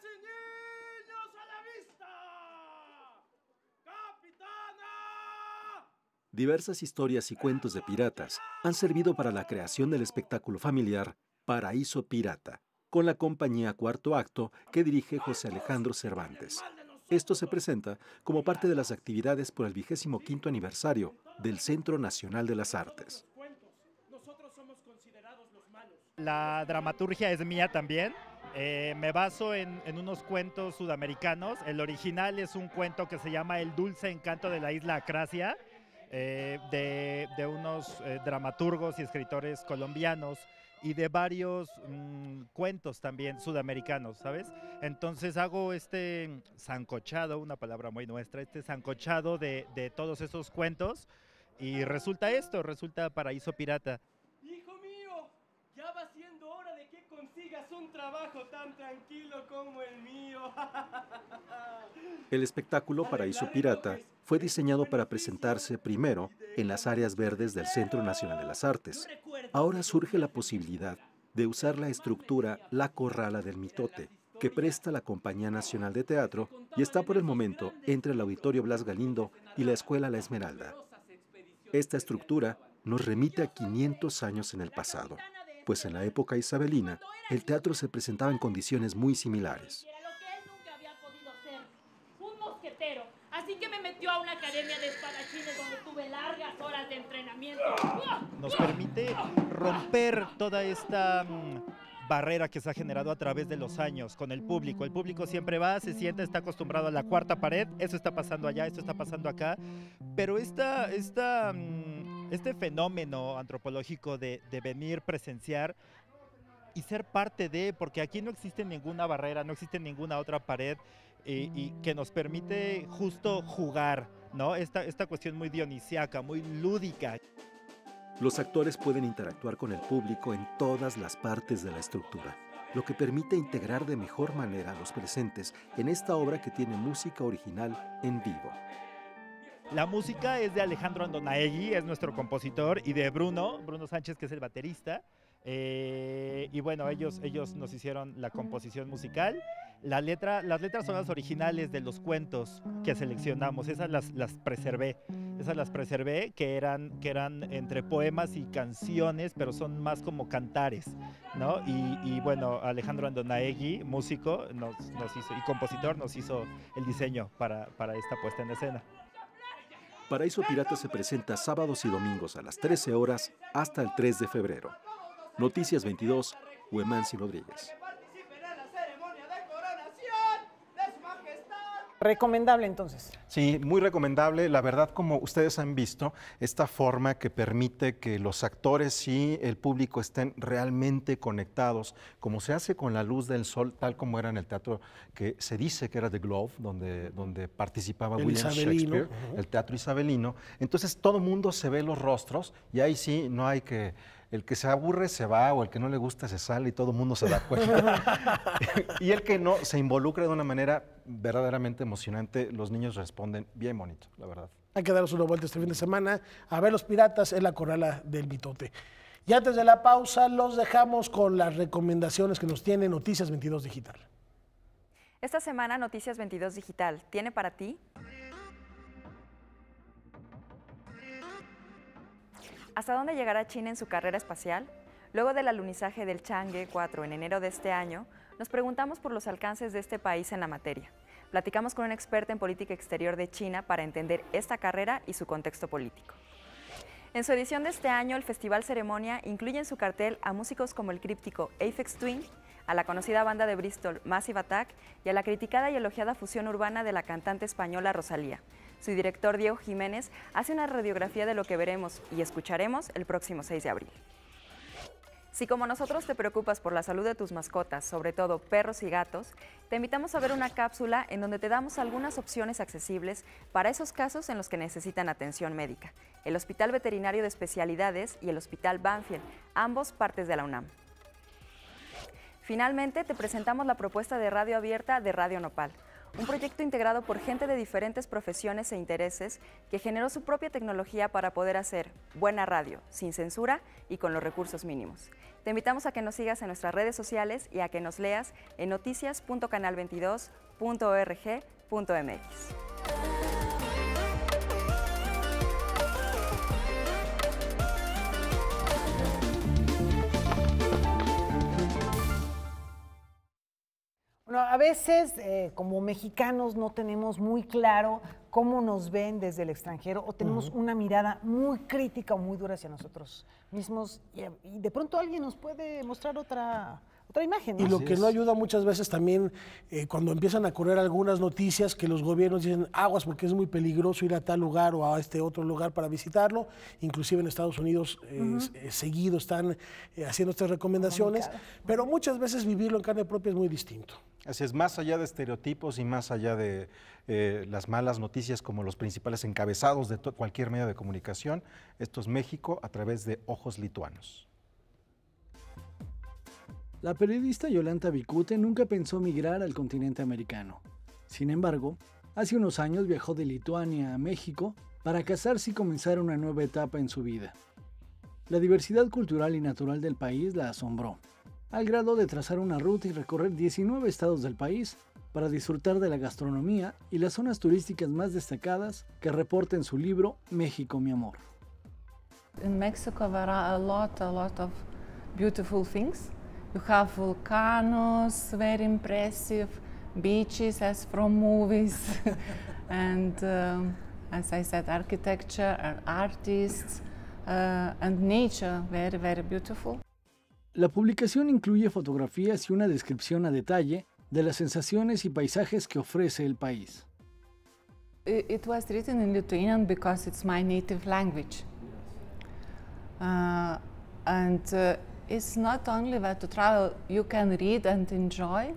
y niños a la vista! ¡Capitana! Diversas historias y cuentos de piratas han servido para la creación del espectáculo familiar Paraíso Pirata, con la compañía Cuarto Acto que dirige José Alejandro Cervantes. Esto se presenta como parte de las actividades por el 25º aniversario del Centro Nacional de las Artes. La dramaturgia es mía también. Me baso en unos cuentos sudamericanos. El original es un cuento que se llama El dulce encanto de la isla Acracia, de unos dramaturgos y escritores colombianos, y de varios cuentos también sudamericanos, ¿sabes? Entonces hago este sancochado, una palabra muy nuestra, este sancochado de todos esos cuentos y resulta Paraíso Pirata. Hijo mío, ya va siendo hora de que consigas un trabajo tan tranquilo como el mío. El espectáculo Paraíso Pirata fue diseñado para presentarse primero en las áreas verdes del Centro Nacional de las Artes. Ahora surge la posibilidad de usar la estructura La Corrala del Mitote, que presta la Compañía Nacional de Teatro y está por el momento entre el Auditorio Blas Galindo y la Escuela La Esmeralda. Esta estructura nos remite a 500 años en el pasado, pues en la época isabelina el teatro se presentaba en condiciones muy similares. Un mosquetero, así que me metió a una academia de espadachines donde tuve largas horas de entrenamiento. Nos permite romper toda esta barrera que se ha generado a través de los años con el público. El público siempre va, se sienta, está acostumbrado a la cuarta pared, eso está pasando allá, esto está pasando acá, pero este fenómeno antropológico de venir, presenciar y ser parte de, porque aquí no existe ninguna barrera, no existe ninguna otra pared, y que nos permite justo jugar, ¿no? Esta cuestión muy dionisiaca, muy lúdica. Los actores pueden interactuar con el público en todas las partes de la estructura, lo que permite integrar de mejor manera a los presentes en esta obra que tiene música original en vivo. La música es de Alejandro Andonaegui, es nuestro compositor, y de Bruno Sánchez, que es el baterista. Y bueno, ellos nos hicieron la composición musical. Las letras son las originales de los cuentos que seleccionamos, esas las preservé, que eran entre poemas y canciones, pero son más como cantares, ¿no? Y bueno, Alejandro Andonaegui, músico y compositor, nos hizo el diseño para esta puesta en escena. Paraíso Pirata se presenta sábados y domingos a las 13 horas hasta el 3 de febrero. Noticias 22, Huemansi Rodríguez. Recomendable entonces. Sí, muy recomendable. La verdad, como ustedes han visto, esta forma que permite que los actores y el público estén realmente conectados, como se hace con la luz del sol, tal como era en el teatro que se dice que era The Globe, donde participaba William Shakespeare, el teatro isabelino. Entonces todo el mundo se ve los rostros y ahí sí no hay que... El que se aburre se va, o el que no le gusta se sale y todo el mundo se da cuenta. Y el que no se involucra de una manera verdaderamente emocionante, los niños responden bien bonito, la verdad. Hay que darnos una vuelta este fin de semana a ver los piratas en la Corrala del Mitote. Y antes de la pausa, los dejamos con las recomendaciones que nos tiene Noticias 22 Digital. Esta semana Noticias 22 Digital tiene para ti... ¿Hasta dónde llegará China en su carrera espacial? Luego del alunizaje del Chang'e 4 en enero de este año, nos preguntamos por los alcances de este país en la materia. Platicamos con un experto en política exterior de China para entender esta carrera y su contexto político. En su edición de este año, el Festival Ceremonia incluye en su cartel a músicos como el críptico Aphex Twin, a la conocida banda de Bristol Massive Attack y a la criticada y elogiada fusión urbana de la cantante española Rosalía. Su director Diego Jiménez hace una radiografía de lo que veremos y escucharemos el próximo 6 de abril. Si como nosotros te preocupas por la salud de tus mascotas, sobre todo perros y gatos, te invitamos a ver una cápsula en donde te damos algunas opciones accesibles para esos casos en los que necesitan atención médica. El Hospital Veterinario de Especialidades y el Hospital Banfield, ambos partes de la UNAM. Finalmente, te presentamos la propuesta de radio abierta de Radio Nopal, un proyecto integrado por gente de diferentes profesiones e intereses que generó su propia tecnología para poder hacer buena radio, sin censura y con los recursos mínimos. Te invitamos a que nos sigas en nuestras redes sociales y a que nos leas en noticias.canal22.org.mx. Bueno, a veces como mexicanos no tenemos muy claro cómo nos ven desde el extranjero o tenemos una mirada muy crítica o muy dura hacia nosotros mismos y de pronto alguien nos puede mostrar otra imagen, ¿no? Y lo que no ayuda muchas veces también cuando empiezan a correr algunas noticias que los gobiernos dicen aguas porque es muy peligroso ir a tal lugar o a este otro lugar para visitarlo, inclusive en Estados Unidos seguido están haciendo estas recomendaciones, pero muchas veces vivirlo en carne propia es muy distinto. Así es, más allá de estereotipos y más allá de las malas noticias como los principales encabezados de cualquier medio de comunicación, esto es México a través de ojos lituanos. La periodista Yolanta Vicute nunca pensó migrar al continente americano. Sin embargo, Hace unos años viajó de Lituania a México para casarse y comenzar una nueva etapa en su vida. La diversidad cultural y natural del país la asombró, al grado de trazar una ruta y recorrer 19 estados del país para disfrutar de la gastronomía y las zonas turísticas más destacadas que reporta en su libro México, mi amor. In Mexico there are a lot of beautiful things. You have volcanoes, very impressive, beaches as from movies, and as I said, architecture, artists, and nature, very, very beautiful. La publicación incluye fotografías y una descripción a detalle de las sensaciones y paisajes que ofrece el país. It was written in Lithuanian because it's my native language. It's not only that to travel, you can read and enjoy,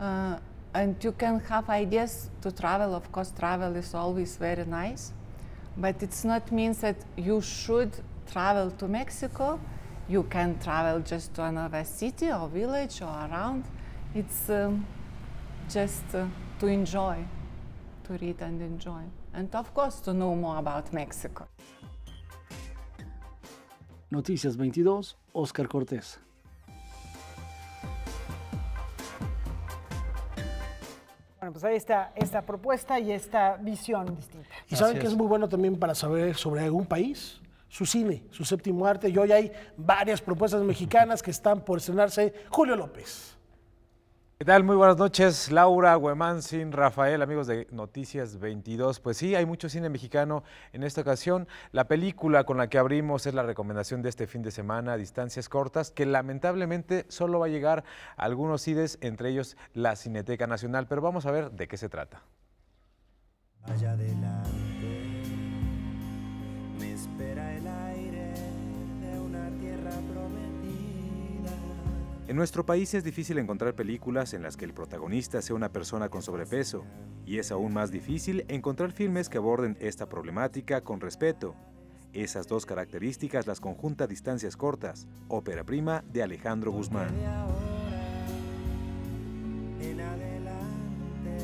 and you can have ideas to travel. Of course, travel is always very nice, but it's not means that you should travel to Mexico. You can travel just to another city or village or around. It's just to enjoy, to read and enjoy, and of course to know more about Mexico. Noticias 22, Óscar Cortés. Bueno, pues ahí está esta propuesta y esta visión distinta. Y saben que es muy bueno también para saber sobre algún país, su cine, su séptimo arte. Y hoy hay varias propuestas mexicanas que están por estrenarse. Julio López. ¿Qué tal? Muy buenas noches, Laura, Huemanzin, Rafael, amigos de Noticias 22. Pues sí, hay mucho cine mexicano en esta ocasión. La película con la que abrimos es la recomendación de este fin de semana, Distancias Cortas, que lamentablemente solo va a llegar a algunos CIDES, entre ellos la Cineteca Nacional. Pero vamos a ver de qué se trata. Allá adelante me espera el aire de una tierra prometida. En nuestro país es difícil encontrar películas en las que el protagonista sea una persona con sobrepeso, y es aún más difícil encontrar filmes que aborden esta problemática con respeto. Esas dos características las conjunta Distancias Cortas, ópera prima de Alejandro Guzmán. En adelante,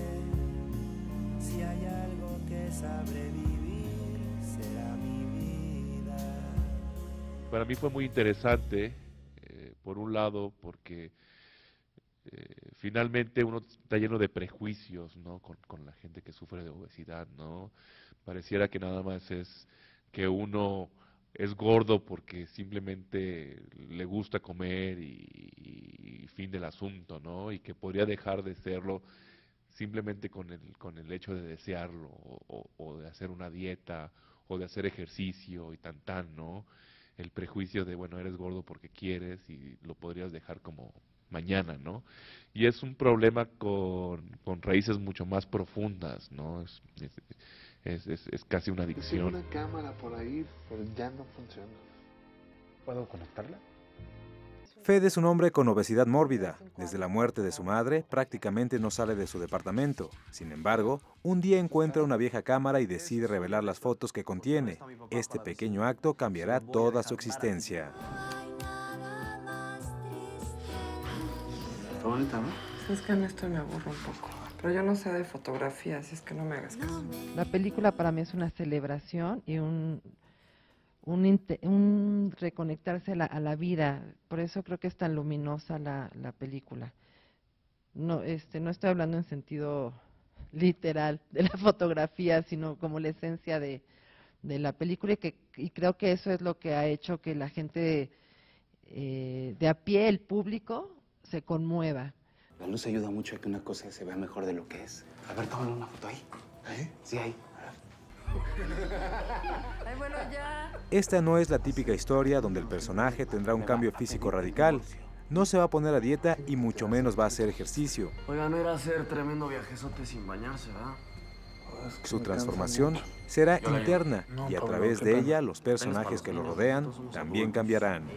si hay algo que sabré vivir, será mi vida. Para mí fue muy interesante. Por un lado, porque finalmente uno está lleno de prejuicios, ¿no? Con la gente que sufre de obesidad, ¿no? Pareciera que nada más es que uno es gordo porque simplemente le gusta comer y fin del asunto, ¿no? Y que podría dejar de serlo simplemente con el hecho de desearlo, o de hacer una dieta, o de hacer ejercicio y tan, ¿no? El prejuicio de, bueno, eres gordo porque quieres y lo podrías dejar como mañana, ¿no? Y es un problema con raíces mucho más profundas, ¿no? Es casi una adicción. Tengo una cámara por ahí, pero ya no funciona. ¿Puedo conectarla? Fede es un hombre con obesidad mórbida. Desde la muerte de su madre, prácticamente no sale de su departamento. Sin embargo, un día encuentra una vieja cámara y decide revelar las fotos que contiene. Este pequeño acto cambiará toda su existencia. Está bonita, ¿no? Es que en esto me aburro un poco. Pero yo no sé de fotografía, así es que no me hagas caso. La película para mí es una celebración y un reconectarse a la vida. Por eso creo que es tan luminosa la película. No, no estoy hablando en sentido literal de la fotografía, sino como la esencia de la película, y creo que eso es lo que ha hecho que la gente de a pie, el público, se conmueva. La luz ayuda mucho a que una cosa se vea mejor de lo que es. A ver, tómale una foto ahí. ¿Ahí? Sí, ahí. Ay, bueno, ya. Esta no es la típica historia donde el personaje tendrá un cambio físico radical. No se va a poner a dieta y mucho menos va a hacer ejercicio. Oiga, no era hacer tremendo viajezote sin bañarse, ¿verdad? Su transformación será interna y a través de ella los personajes que lo rodean también cambiarán.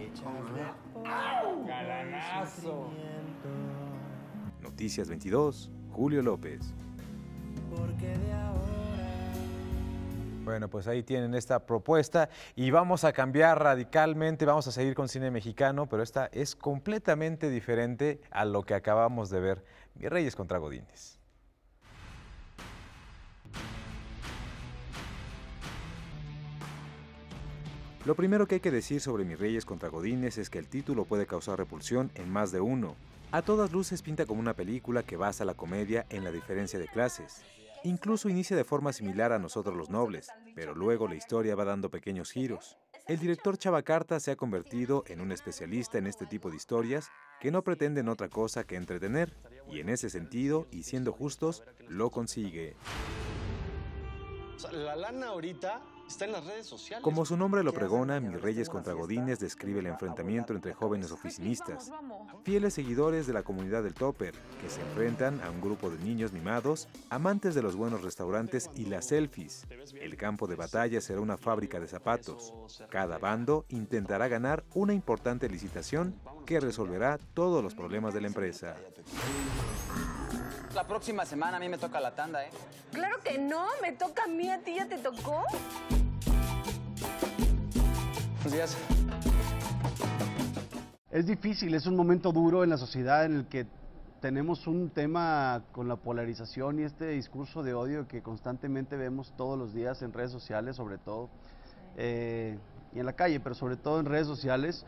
Noticias 22, Julio López. Bueno, pues ahí tienen esta propuesta y vamos a cambiar radicalmente, vamos a seguir con cine mexicano, pero esta es completamente diferente a lo que acabamos de ver. Mis Reyes contra Godínez. Lo primero que hay que decir sobre Mis Reyes contra Godines es que el título puede causar repulsión en más de uno. A todas luces pinta como una película que basa la comedia en la diferencia de clases. Incluso inicia de forma similar a Nosotros los Nobles, pero luego la historia va dando pequeños giros. El director Chava Carta se ha convertido en un especialista en este tipo de historias que no pretenden otra cosa que entretener, y en ese sentido, y siendo justos, lo consigue. La lana ahorita está en las redes sociales. Como su nombre lo pregona, Mis Reyes contra Godines describe el enfrentamiento entre jóvenes oficinistas, fieles seguidores de la comunidad del Topper, que se enfrentan a un grupo de niños mimados, amantes de los buenos restaurantes y las selfies. El campo de batalla será una fábrica de zapatos. Cada bando intentará ganar una importante licitación que resolverá todos los problemas de la empresa. La próxima semana a mí me toca la tanda, ¿eh? Claro que no, me toca a mí, ¿a ti ya te tocó? Buenos días. Es difícil, es un momento duro en la sociedad en el que tenemos un tema con la polarización y este discurso de odio que constantemente vemos todos los días en redes sociales, sobre todo, y en la calle, pero sobre todo en redes sociales,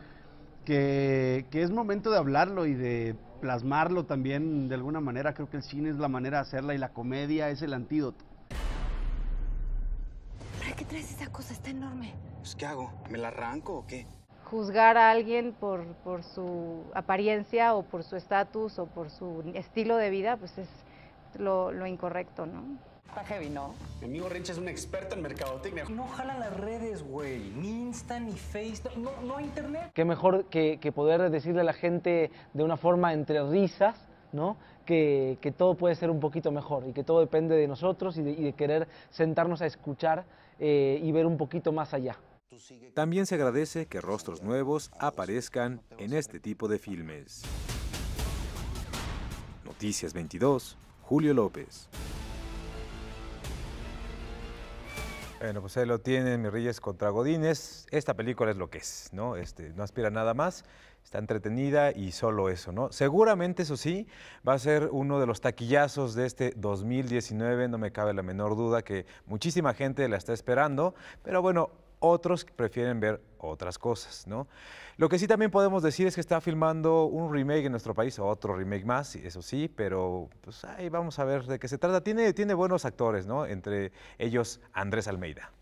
que es momento de hablarlo y de plasmarlo también de alguna manera. Creo que el cine es la manera de hacerla y la comedia es el antídoto. ¿Para qué traes esa cosa? Está enorme. Pues, ¿qué hago? ¿Me la arranco o qué? Juzgar a alguien por su apariencia o por su estatus o por su estilo de vida, pues es lo incorrecto, ¿no? Está heavy, ¿no? Mi amigo Rich es un experto en mercadotecnia. No jalan las redes, güey. Ni Insta, ni Face, no hay internet. Qué mejor que poder decirle a la gente de una forma entre risas, ¿no? Que todo puede ser un poquito mejor y que todo depende de nosotros y de querer sentarnos a escuchar y ver un poquito más allá. También se agradece que rostros nuevos aparezcan en este tipo de filmes. Noticias 22, Julio López. Bueno, pues ahí lo tienen, Mis Reyes contra Godines. Esta película es lo que es, ¿no? No aspira a nada más, está entretenida y solo eso, ¿no? Seguramente, eso sí, va a ser uno de los taquillazos de este 2019, no me cabe la menor duda que muchísima gente la está esperando, pero bueno, otros prefieren ver otras cosas, ¿no? Lo que sí también podemos decir es que está filmando un remake en nuestro país, otro remake más, eso sí, pero pues ahí vamos a ver de qué se trata. Tiene buenos actores, ¿no? Entre ellos Andrés Almeida.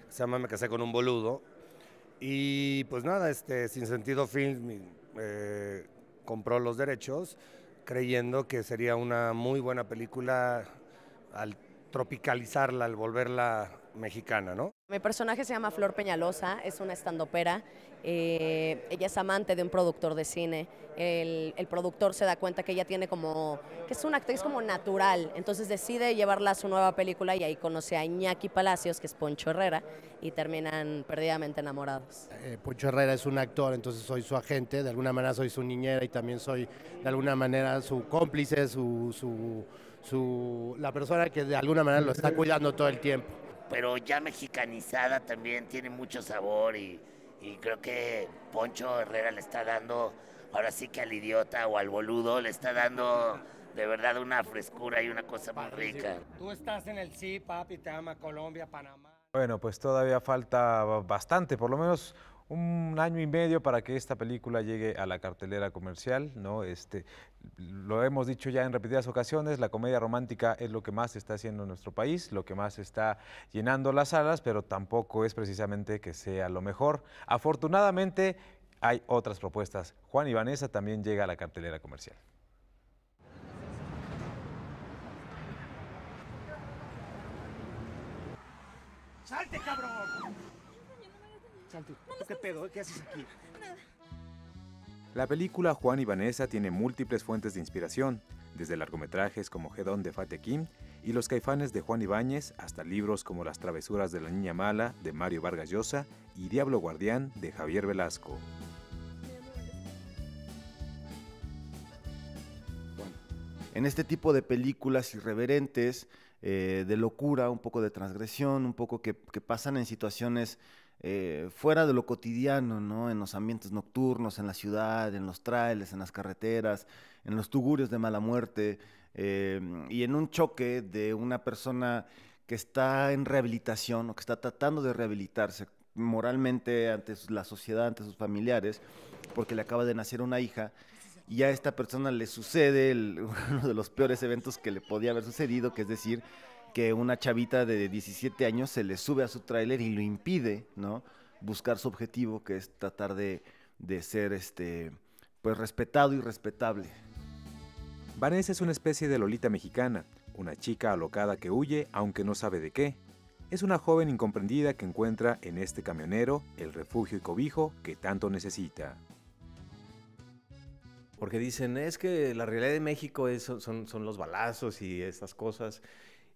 Se llama Me casé con un boludo. Y pues nada, Sin Sentido Film compró los derechos creyendo que sería una muy buena película al tropicalizarla, al volverla mexicana, ¿no? Mi personaje se llama Flor Peñalosa, es una estandopera. Ella es amante de un productor de cine. El productor se da cuenta que ella tiene que es una actriz como natural, entonces decide llevarla a su nueva película y ahí conoce a Iñaki Palacios, que es Poncho Herrera, y terminan perdidamente enamorados. Poncho Herrera es un actor, entonces soy su agente, de alguna manera soy su niñera y también soy de alguna manera su cómplice, la persona que de alguna manera lo está cuidando todo el tiempo. Pero ya mexicanizada también, tiene mucho sabor y creo que Poncho Herrera le está dando, ahora sí que al idiota o al boludo, le está dando de verdad una frescura y una cosa muy rica. Tú estás en el sí, papi, te ama Colombia, Panamá. Bueno, pues todavía falta bastante, por lo menos un año y medio para que esta película llegue a la cartelera comercial, ¿no? Lo hemos dicho ya en repetidas ocasiones, la comedia romántica es lo que más se está haciendo en nuestro país, lo que más está llenando las salas, pero tampoco es precisamente que sea lo mejor. Afortunadamente hay otras propuestas. Juan y Vanessa también llega a la cartelera comercial. ¡Salte, cabrón! Salte. ¿Tú qué pedo? ¿Qué haces aquí? La película Juan y Vanessa tiene múltiples fuentes de inspiración, desde largometrajes como Hedón de Fateh Akin y Los Caifanes de Juan Ibáñez hasta libros como Las travesuras de la niña mala de Mario Vargas Llosa y Diablo Guardián de Javier Velasco. En este tipo de películas irreverentes, de locura, un poco de transgresión, un poco que pasan en situaciones fuera de lo cotidiano, ¿no? En los ambientes nocturnos, en la ciudad, en los trailers, en las carreteras, en los tugurios de mala muerte, y en un choque de una persona que está en rehabilitación o que está tratando de rehabilitarse moralmente ante la sociedad, ante sus familiares, porque le acaba de nacer una hija, y a esta persona le sucede uno de los peores eventos que le podía haber sucedido, que es decir, que una chavita de 17 años se le sube a su tráiler y lo impide, ¿no?, buscar su objetivo, que es tratar de ser pues respetado y respetable. Vanessa es una especie de Lolita mexicana, una chica alocada que huye aunque no sabe de qué. Es una joven incomprendida que encuentra en este camionero el refugio y cobijo que tanto necesita. Porque dicen, es que la realidad de México son los balazos y estas cosas.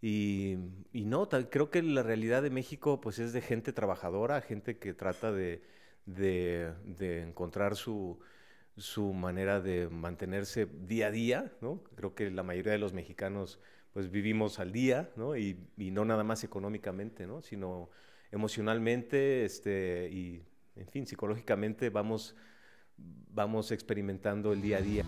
Y no, creo que la realidad de México pues es de gente trabajadora, gente que trata de encontrar su manera de mantenerse día a día, ¿no? Creo que la mayoría de los mexicanos pues vivimos al día, ¿no? Y no nada más económicamente, ¿no?, sino emocionalmente y, en fin, psicológicamente vamos experimentando el día a día.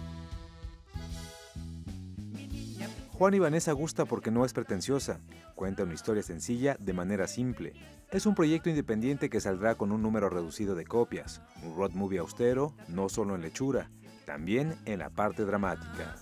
Juan y Vanessa gusta porque no es pretenciosa, cuenta una historia sencilla de manera simple. Es un proyecto independiente que saldrá con un número reducido de copias, un road movie austero, no solo en la hechura, también en la parte dramática.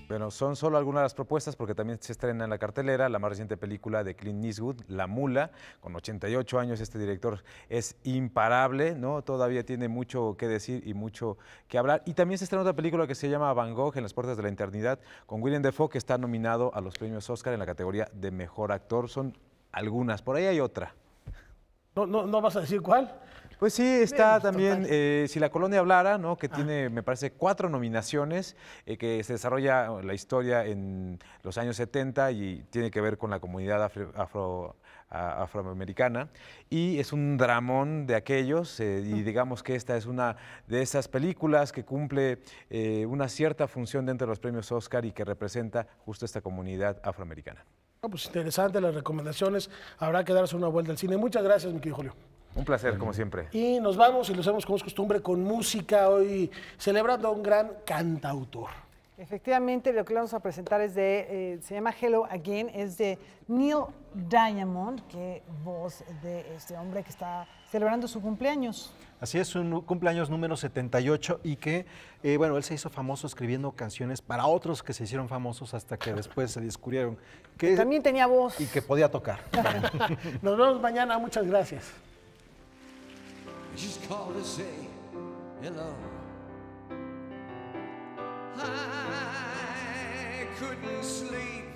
Bueno, son solo algunas de las propuestas porque también se estrena en la cartelera la más reciente película de Clint Eastwood, La Mula. Con 88 años este director es imparable, ¿no? Todavía tiene mucho que decir y mucho que hablar. Y también se estrena otra película que se llama Van Gogh en las puertas de la eternidad con Willem Dafoe, que está nominado a los premios Oscar en la categoría de Mejor Actor. Son algunas, por ahí hay otra. ¿No vas a decir cuál? Pues sí, está también Si la colonia hablara, ¿no?, que tiene, me parece, 4 nominaciones, que se desarrolla la historia en los años 70 y tiene que ver con la comunidad afroamericana. Y es un dramón de aquellos, y digamos que esta es una de esas películas que cumple una cierta función dentro de los premios Oscar y que representa justo esta comunidad afroamericana. Pues interesante las recomendaciones, habrá que darse una vuelta al cine. Muchas gracias, mi querido Julio. Un placer, como siempre. Y nos vamos y lo hacemos como es costumbre con música, hoy celebrando a un gran cantautor. Efectivamente, lo que le vamos a presentar es se llama Hello Again, es de Neil Diamond, que voz de este hombre que está celebrando su cumpleaños. Así es, un cumpleaños número 78 y que, bueno, él se hizo famoso escribiendo canciones para otros que se hicieron famosos hasta que después se descubrieron que también tenía voz y que podía tocar. Nos vemos mañana, muchas gracias. Just called to say hello. I couldn't sleep